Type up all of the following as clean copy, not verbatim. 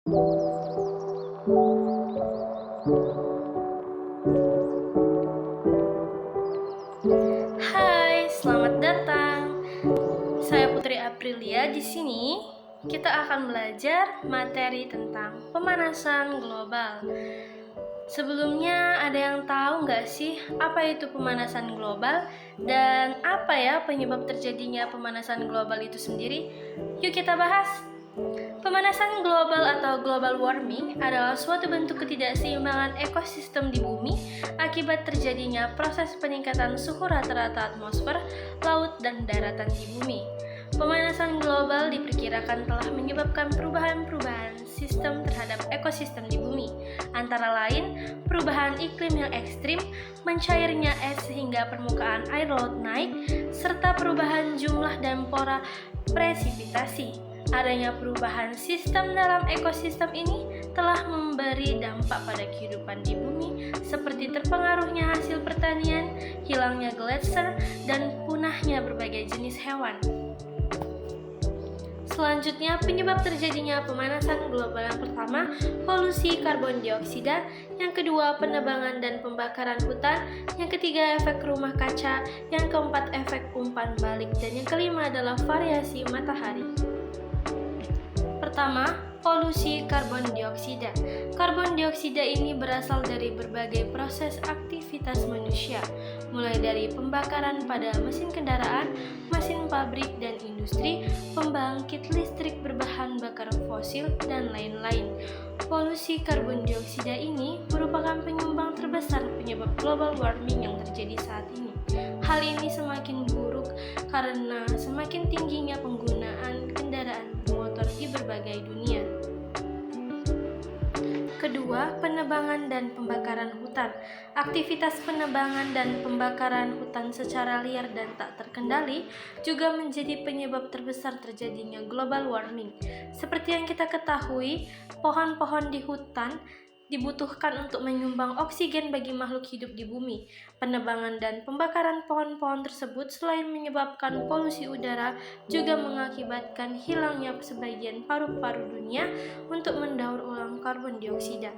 Hai, selamat datang. Saya Putri Aprilia. Di sini kita akan belajar materi tentang pemanasan global. Sebelumnya ada yang tahu nggak sih apa itu pemanasan global dan apa ya penyebab terjadinya pemanasan global itu sendiri? Yuk kita bahas. Pemanasan global atau global warming adalah suatu bentuk ketidakseimbangan ekosistem di bumi akibat terjadinya proses peningkatan suhu rata-rata atmosfer, laut, dan daratan di bumi. Pemanasan global diperkirakan telah menyebabkan perubahan-perubahan sistem terhadap ekosistem di bumi, antara lain perubahan iklim yang ekstrim, mencairnya es sehingga permukaan air laut naik, serta perubahan jumlah dan pora presipitasi. Adanya perubahan sistem dalam ekosistem ini telah memberi dampak pada kehidupan di bumi seperti terpengaruhnya hasil pertanian, hilangnya gletser, dan punahnya berbagai jenis hewan. Selanjutnya, penyebab terjadinya pemanasan global yang pertama, polusi karbon dioksida, yang kedua, penebangan dan pembakaran hutan, yang ketiga, efek rumah kaca, yang keempat, efek umpan balik, dan yang kelima adalah variasi matahari. Pertama, polusi karbon dioksida. Karbon dioksida ini berasal dari berbagai proses aktivitas manusia, mulai dari pembakaran pada mesin kendaraan, mesin pabrik dan industri, pembangkit listrik berbahan bakar fosil, dan lain-lain. Polusi karbon dioksida ini merupakan penyumbang terbesar penyebab global warming yang terjadi saat ini. Hal ini semakin buruk karena semakin tingginya penggunaan kendaraan bermotor di berbagai dunia. Kedua, penebangan dan pembakaran hutan. Aktivitas penebangan dan pembakaran hutan secara liar dan tak terkendali juga menjadi penyebab terbesar terjadinya global warming. Seperti yang kita ketahui, pohon-pohon di hutan dibutuhkan untuk menyumbang oksigen bagi makhluk hidup di bumi. Penebangan dan pembakaran pohon-pohon tersebut selain menyebabkan polusi udara, juga mengakibatkan hilangnya sebagian paru-paru dunia untuk mendaur ulang karbon dioksida.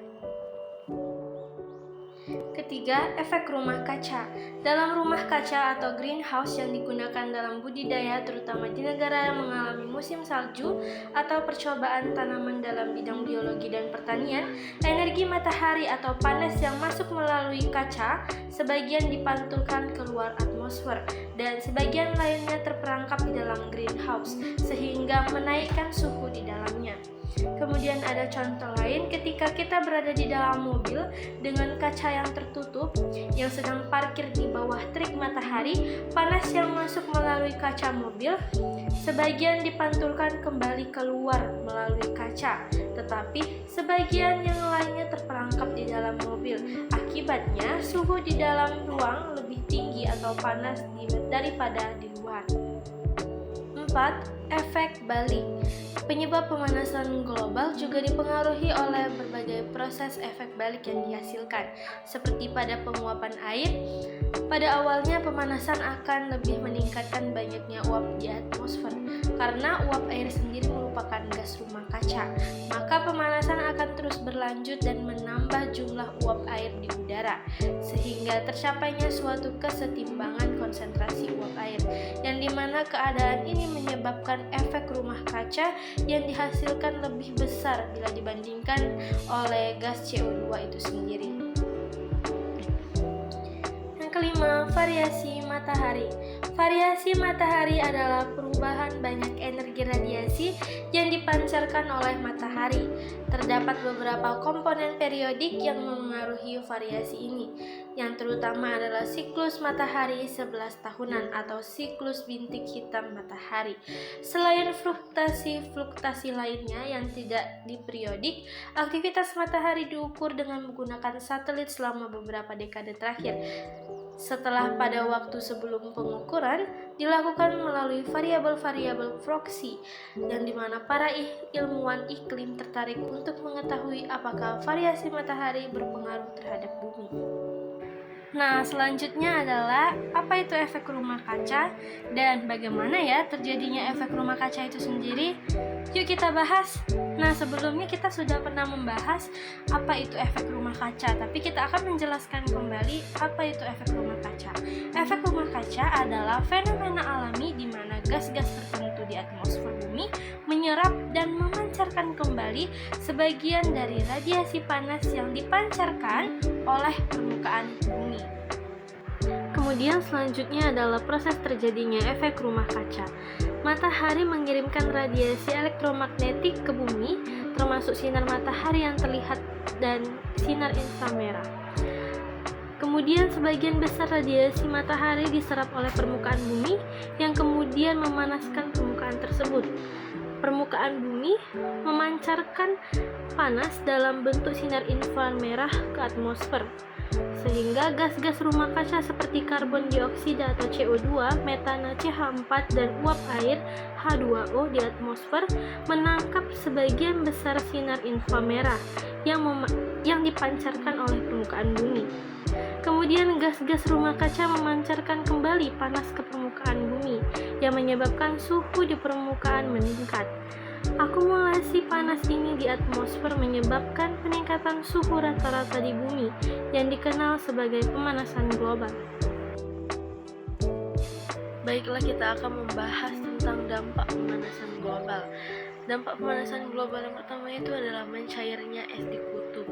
Ketiga, efek rumah kaca. Dalam rumah kaca atau greenhouse yang digunakan dalam budidaya, terutama di negara yang mengalami musim salju atau percobaan tanaman dalam bidang biologi dan pertanian, energi matahari atau panas yang masuk melalui kaca sebagian dipantulkan keluar atmosfer dan sebagian lainnya terperangkap di dalam greenhouse sehingga menaikkan suhu di dalamnya. Kemudian ada contoh lain ketika kita berada di dalam mobil dengan kaca yang tertutup yang sedang parkir di bawah terik matahari, panas yang masuk melalui kaca mobil sebagian dipantulkan kembali keluar melalui kaca, tetapi sebagian yang lainnya terperangkap di dalam mobil. Akibatnya suhu di dalam ruang lebih tinggi atau panas daripada di luar. 4. Efek balik. Penyebab pemanasan global juga dipengaruhi oleh berbagai proses efek balik yang dihasilkan, seperti pada penguapan air. Pada awalnya pemanasan akan lebih meningkatkan banyaknya uap di atmosfer, karena uap air sendiri merupakan gas rumah kaca. Maka pemanasan akan terus berlanjut dan menambah jumlah uap air di udara, sehingga tercapainya suatu kesetimbangan konsentrasi uap air, yang dimana keadaan ini menyebabkan efek rumah kaca yang dihasilkan lebih besar bila dibandingkan oleh gas CO2 itu sendiri. Yang kelima, variasi matahari. Variasi matahari adalah perubahan banyak energi radiasi yang dipancarkan oleh matahari. Terdapat beberapa komponen periodik yang memengaruhi variasi ini, yang terutama adalah siklus matahari 11 tahunan atau siklus bintik hitam matahari. Selain fluktuasi lainnya yang tidak diperiodik, aktivitas matahari diukur dengan menggunakan satelit selama beberapa dekade terakhir. Setelah pada waktu sebelum pengukuran dilakukan melalui variabel-variabel proksi, yang dimana para ilmuwan iklim tertarik untuk mengetahui apakah variasi matahari berpengaruh terhadap bumi. Nah, selanjutnya adalah apa itu efek rumah kaca dan bagaimana ya terjadinya efek rumah kaca itu sendiri? Yuk kita bahas. Nah, sebelumnya kita sudah pernah membahas apa itu efek rumah kaca, tapi kita akan menjelaskan kembali apa itu efek rumah kaca. Efek rumah kaca adalah fenomena alami di mana gas-gas tertentu di atmosfer bumi menyerap dan memancarkan kembali sebagian dari radiasi panas yang dipancarkan oleh permukaan bumi. Kemudian selanjutnya adalah proses terjadinya efek rumah kaca. Matahari mengirimkan radiasi elektromagnetik ke bumi, termasuk sinar matahari yang terlihat dan sinar inframerah. Kemudian sebagian besar radiasi matahari diserap oleh permukaan bumi yang kemudian memanaskan permukaan tersebut. Permukaan bumi memancarkan panas dalam bentuk sinar inframerah ke atmosfer, sehingga gas-gas rumah kaca seperti karbon dioksida atau CO2, metana CH4, dan uap air H2O di atmosfer menangkap sebagian besar sinar inframerah yang dipancarkan oleh permukaan bumi. Kemudian gas-gas rumah kaca memancarkan kembali panas ke permukaan bumi yang menyebabkan suhu di permukaan meningkat. Akumulasi panas ini di atmosfer menyebabkan peningkatan suhu rata-rata di bumi yang dikenal sebagai pemanasan global. Baiklah, kita akan membahas tentang dampak pemanasan global. Dampak pemanasan global yang pertama itu adalah mencairnya es di kutub.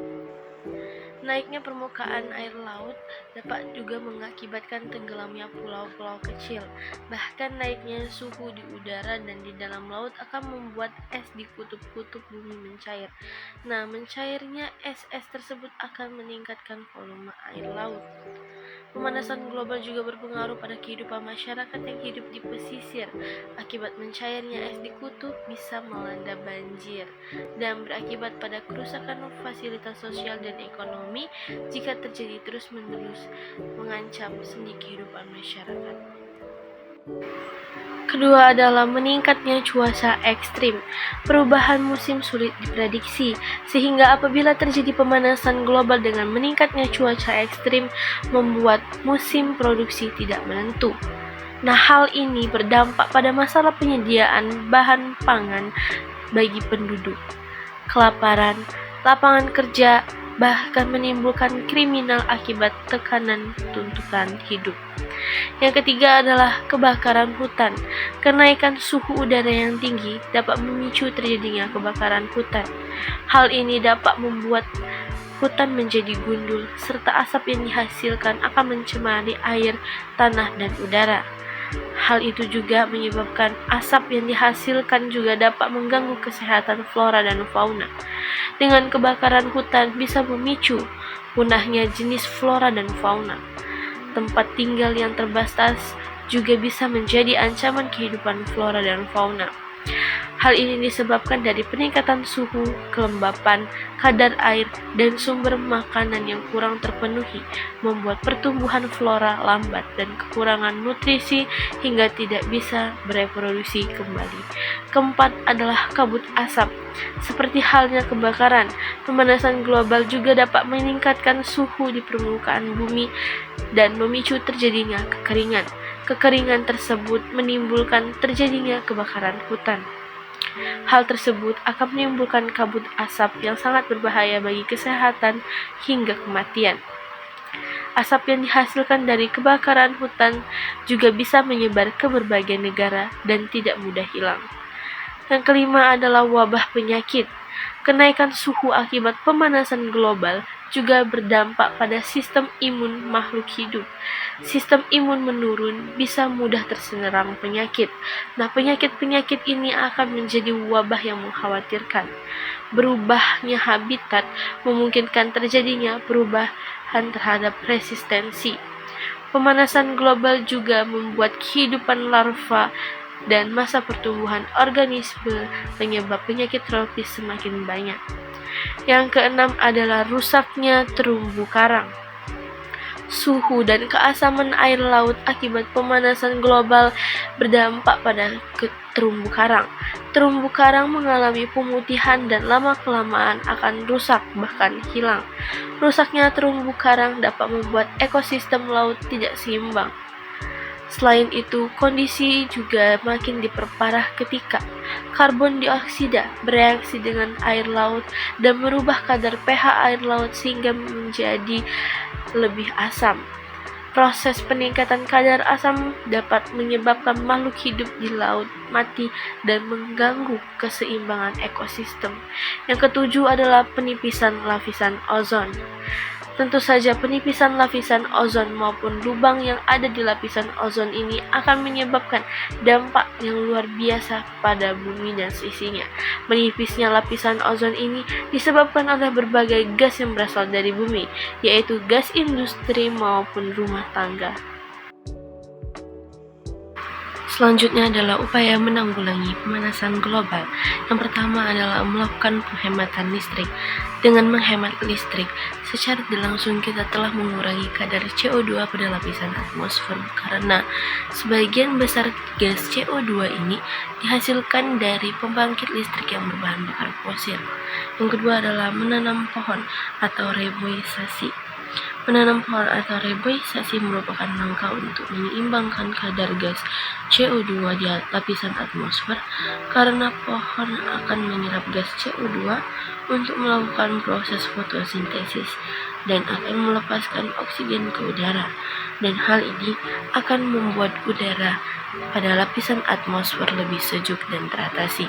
Naiknya permukaan air laut dapat juga mengakibatkan tenggelamnya pulau-pulau kecil. Bahkan naiknya suhu di udara dan di dalam laut akan membuat es di kutub-kutub bumi mencair. Nah, mencairnya es-es tersebut akan meningkatkan volume air laut. Pemanasan global juga berpengaruh pada kehidupan masyarakat yang hidup di pesisir. Akibat mencairnya es di kutub bisa melanda banjir dan berakibat pada kerusakan fasilitas sosial dan ekonomi jika terjadi terus-menerus, mengancam sendi kehidupan masyarakat. Kedua adalah meningkatnya cuaca ekstrim. Perubahan musim sulit diprediksi, sehingga apabila terjadi pemanasan global dengan meningkatnya cuaca ekstrim membuat musim produksi tidak menentu. Nah, hal ini berdampak pada masalah penyediaan bahan pangan bagi penduduk, kelaparan, lapangan kerja, bahkan menimbulkan kriminal akibat tekanan tuntutan hidup. Yang ketiga adalah kebakaran hutan. Kenaikan suhu udara yang tinggi dapat memicu terjadinya kebakaran hutan. Hal ini dapat membuat hutan menjadi gundul, serta asap yang dihasilkan akan mencemari air, tanah, dan udara. Hal itu juga menyebabkan asap yang dihasilkan juga dapat mengganggu kesehatan flora dan fauna. Dengan kebakaran hutan bisa memicu punahnya jenis flora dan fauna. Tempat tinggal yang terbatas juga bisa menjadi ancaman kehidupan flora dan fauna. Hal ini disebabkan dari peningkatan suhu, kelembapan, kadar air, dan sumber makanan yang kurang terpenuhi, membuat pertumbuhan flora lambat dan kekurangan nutrisi hingga tidak bisa bereproduksi kembali. Keempat adalah kabut asap. Seperti halnya kebakaran, pemanasan global juga dapat meningkatkan suhu di permukaan bumi dan memicu terjadinya kekeringan. Kekeringan tersebut menimbulkan terjadinya kebakaran hutan. Hal tersebut akan menimbulkan kabut asap yang sangat berbahaya bagi kesehatan hingga kematian. Asap yang dihasilkan dari kebakaran hutan juga bisa menyebar ke berbagai negara dan tidak mudah hilang. Yang kelima adalah wabah penyakit. Kenaikan suhu akibat pemanasan global juga berdampak pada sistem imun makhluk hidup. Sistem imun menurun, bisa mudah terserang penyakit. Nah, penyakit-penyakit ini akan menjadi wabah yang mengkhawatirkan. Berubahnya habitat memungkinkan terjadinya perubahan terhadap resistensi. Pemanasan global juga membuat kehidupan larva dan masa pertumbuhan organisme penyebab penyakit tropis semakin banyak. Yang keenam adalah rusaknya terumbu karang. Suhu dan keasaman air laut akibat pemanasan global berdampak pada terumbu karang. Terumbu karang mengalami pemutihan dan lama-kelamaan akan rusak bahkan hilang. Rusaknya terumbu karang dapat membuat ekosistem laut tidak seimbang. Selain itu, kondisi juga makin diperparah ketika karbon dioksida bereaksi dengan air laut dan merubah kadar pH air laut sehingga menjadi lebih asam. Proses peningkatan kadar asam dapat menyebabkan makhluk hidup di laut mati dan mengganggu keseimbangan ekosistem. Yang ketujuh adalah penipisan lapisan ozon. Tentu saja penipisan lapisan ozon maupun lubang yang ada di lapisan ozon ini akan menyebabkan dampak yang luar biasa pada bumi dan seisinya. Menipisnya lapisan ozon ini disebabkan oleh berbagai gas yang berasal dari bumi, yaitu gas industri maupun rumah tangga. Selanjutnya adalah upaya menanggulangi pemanasan global. Yang pertama adalah melakukan penghematan listrik. Dengan menghemat listrik, secara tidak langsung kita telah mengurangi kadar CO2 pada lapisan atmosfer karena sebagian besar gas CO2 ini dihasilkan dari pembangkit listrik yang berbahan bakar fosil. Yang kedua adalah menanam pohon atau reboisasi. Menanam pohon atau reboisasi merupakan langkah untuk menyeimbangkan kadar gas CO2 di lapisan atmosfer karena pohon akan menyerap gas CO2 untuk melakukan proses fotosintesis dan akan melepaskan oksigen ke udara, dan hal ini akan membuat udara pada lapisan atmosfer lebih sejuk dan teratasi.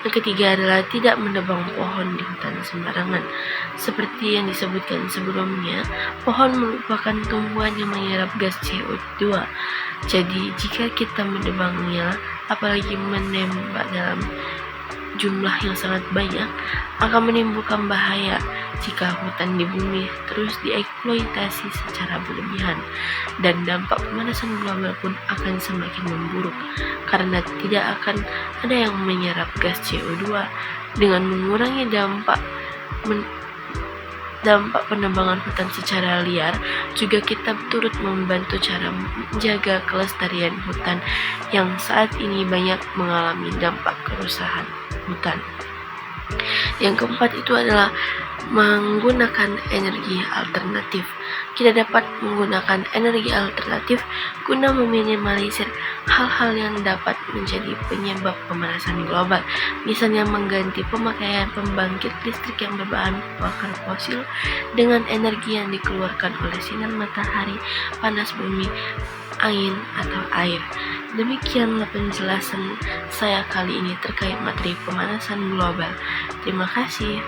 Yang ketiga adalah tidak menebang pohon di hutan sembarangan. Seperti yang disebutkan sebelumnya, pohon merupakan tumbuhan yang menyerap gas CO2. Jadi jika kita menebangnya, apalagi menembak dalam jumlah yang sangat banyak, akan menimbulkan bahaya jika hutan di bumi terus dieksploitasi secara berlebihan, dan dampak pemanasan global pun akan semakin memburuk karena tidak akan ada yang menyerap gas CO2. Dengan mengurangi dampak penebangan hutan secara liar, juga kita turut membantu cara menjaga kelestarian hutan yang saat ini banyak mengalami dampak kerusakan hutan. Yang keempat itu adalah menggunakan energi alternatif. Kita dapat menggunakan energi alternatif guna meminimalisir hal-hal yang dapat menjadi penyebab pemanasan global. Misalnya mengganti pemakaian pembangkit listrik yang berbahan bakar fosil dengan energi yang dikeluarkan oleh sinar matahari, panas bumi, angin, atau air. Demikianlah penjelasan saya kali ini terkait materi pemanasan global. Terima kasih.